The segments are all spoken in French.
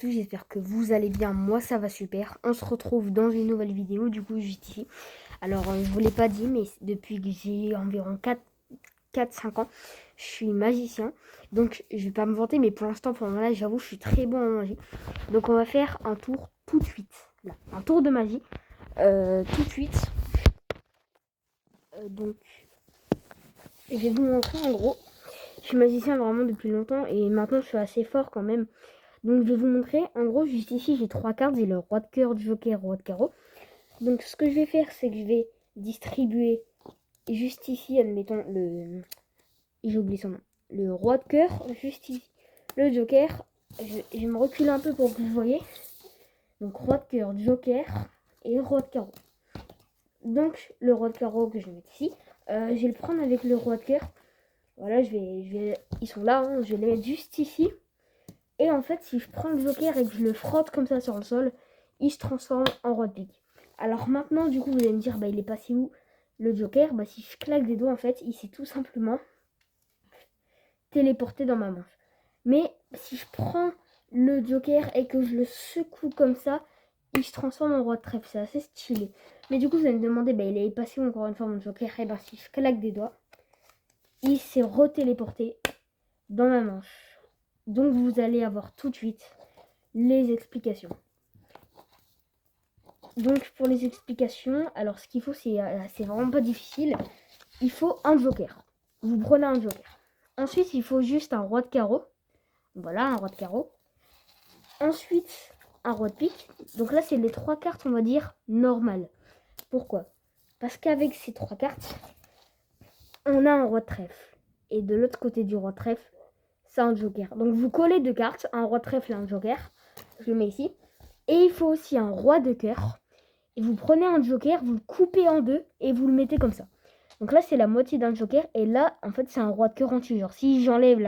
J'espère que vous allez bien, moi ça va super. On se retrouve dans une nouvelle vidéo, du coup juste ici. Alors je vous l'ai pas dit, mais depuis que j'ai environ 4-5 ans, je suis magicien. Donc je vais pas me vanter, mais pour l'instant, pour le moment là, j'avoue, je suis très bon en magie. Donc on va faire un tour tout de suite. Là, un tour de magie, tout de suite. Donc je vais vous montrer en gros. Je suis magicien vraiment depuis longtemps et maintenant je suis assez fort quand même. Donc je vais vous montrer, en gros juste ici j'ai 3 cartes, j'ai le roi de cœur, joker, roi de carreau. Donc ce que je vais faire c'est que je vais distribuer juste ici, admettons le... J'ai oublié son nom. Le roi de cœur, juste ici. Le joker, je vais me reculer un peu pour que vous voyez. Donc roi de cœur, joker et roi de carreau. Donc le roi de carreau que je vais mettre ici, je vais le prendre avec le roi de cœur. Voilà, ils sont là, hein, je vais les mettre juste ici. Et en fait, si je prends le joker et que je le frotte comme ça sur le sol, il se transforme en roi de pique. Alors maintenant, du coup, vous allez me dire, bah, il est passé où le joker? Bah, si je claque des doigts, en fait, il s'est tout simplement téléporté dans ma manche. Mais si je prends le joker et que je le secoue comme ça, il se transforme en roi de trèfle. C'est assez stylé. Mais du coup, vous allez me demander, bah, il est passé où encore une fois mon joker? Et bah, si je claque des doigts, il s'est retéléporté dans ma manche. Donc vous allez avoir tout de suite les explications. Donc pour les explications, alors ce qu'il faut, c'est vraiment pas difficile. Il faut un joker. Vous prenez un joker. Ensuite, il faut juste un roi de carreau. Voilà, un roi de carreau. Ensuite, un roi de pique. Donc là, c'est les 3 cartes, on va dire, normales. Pourquoi? Parce qu'avec ces 3 cartes, on a un roi de trèfle. Et de l'autre côté du roi de trèfle, c'est un joker. Donc vous collez 2 cartes, un roi de trèfle et un joker. Je le mets ici. Et il faut aussi un roi de cœur. Et vous prenez un joker, vous le coupez en deux et vous le mettez comme ça. Donc là, c'est la moitié d'un joker. Et là, en fait, c'est un roi de cœur entier. Genre, si j'enlève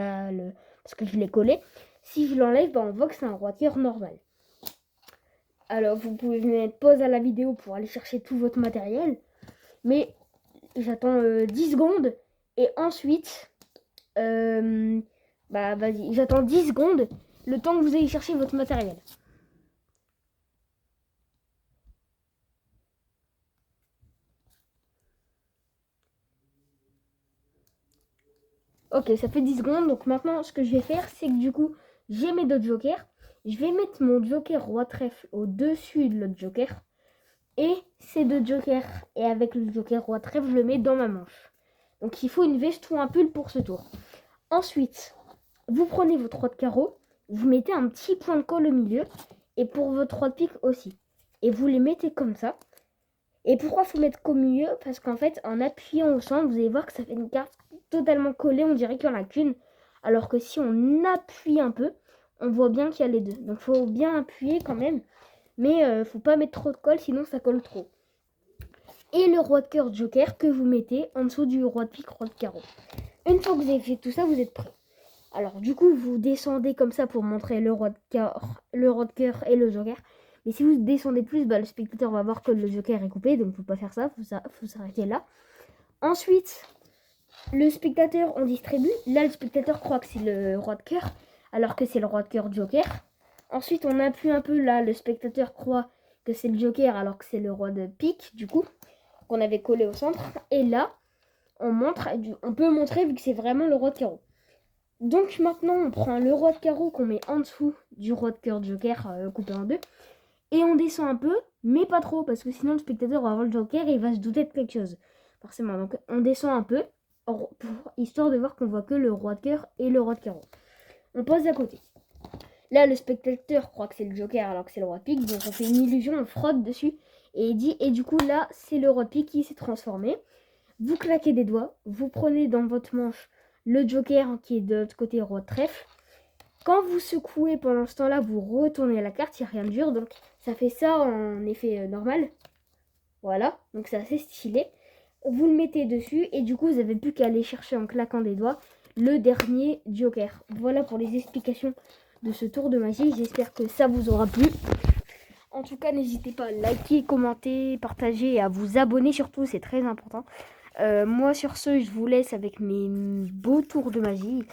parce que je l'ai collé, si je l'enlève, bah, on voit que c'est un roi de cœur normal. Alors, vous pouvez mettre pause à la vidéo pour aller chercher tout votre matériel. Mais j'attends 10 secondes. Et ensuite, bah vas-y, j'attends 10 secondes. Le temps que vous ayez chercher votre matériel. Ok, ça fait 10 secondes. Donc maintenant, ce que je vais faire, c'est que du coup, j'ai mes 2 jokers. Je vais mettre mon joker roi trèfle au-dessus de l'autre joker. Et ces 2 jokers, et avec le joker roi trèfle, je le mets dans ma manche. Donc il faut une veste ou un pull pour ce tour. Ensuite, vous prenez votre roi de carreau. Vous mettez un petit point de colle au milieu. Et pour votre roi de pique aussi. Et vous les mettez comme ça. Et pourquoi il faut mettre qu'au milieu? Parce qu'en fait, en appuyant au centre, vous allez voir que ça fait une carte totalement collée. On dirait qu'il n'y en a qu'une. Alors que si on appuie un peu, on voit bien qu'il y a les deux. Donc il faut bien appuyer quand même. Mais il ne faut pas mettre trop de colle, sinon ça colle trop. Et le roi de cœur joker que vous mettez en dessous du roi de pique, roi de carreau. Une fois que vous avez fait tout ça, vous êtes prêts. Alors du coup, vous descendez comme ça pour montrer le roi de cœur et le joker. Mais si vous descendez plus, bah, le spectateur va voir que le joker est coupé, donc faut pas faire ça, faut s'arrêter là. Ensuite, le spectateur, on distribue. Là, le spectateur croit que c'est le roi de cœur, alors que c'est le roi de cœur joker. Ensuite, on appuie un peu, là, le spectateur croit que c'est le joker, alors que c'est le roi de pique, du coup, qu'on avait collé au centre. Et là, on peut montrer vu que c'est vraiment le roi de carreau. Donc maintenant, on prend le roi de carreau qu'on met en dessous du roi de cœur joker coupé en deux. Et on descend un peu, mais pas trop, parce que sinon le spectateur va voir le joker et il va se douter de quelque chose. Forcément, donc on descend un peu, histoire de voir qu'on voit que le roi de cœur et le roi de carreau. On pose à côté. Là, le spectateur croit que c'est le joker alors que c'est le roi de pique, donc on fait une illusion, on frotte dessus, et il dit, et du coup là, c'est le roi de pique qui s'est transformé. Vous claquez des doigts, vous prenez dans votre manche le joker qui est de l'autre côté roi de trèfle. Quand vous secouez pendant ce temps-là, vous retournez la carte, il n'y a rien de dur, donc ça fait ça en effet normal. Voilà, donc c'est assez stylé. Vous le mettez dessus et du coup vous n'avez plus qu'à aller chercher en claquant des doigts le dernier joker. Voilà pour les explications de ce tour de magie, j'espère que ça vous aura plu. En tout cas, n'hésitez pas à liker, commenter, partager et à vous abonner surtout, c'est très important. Moi sur ce, je vous laisse avec mes beaux tours de magie.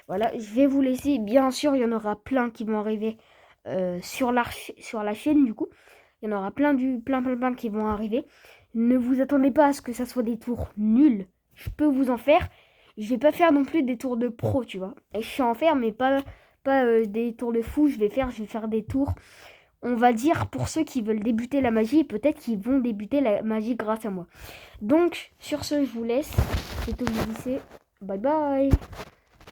Voilà, je vais vous laisser. Bien sûr, il y en aura plein qui vont arriver sur la chaîne du coup. Il y en aura plein qui vont arriver. Ne vous attendez pas à ce que ça soit des tours nuls. Je peux vous en faire. Je vais pas faire non plus des tours de pro, tu vois. Et je sais en faire, mais pas des tours de fou. Je vais faire des tours, on va dire, pour ceux qui veulent débuter la magie. Et peut-être qu'ils vont débuter la magie grâce à moi. Donc, sur ce, je vous laisse. C'était Odyssée. Bye bye.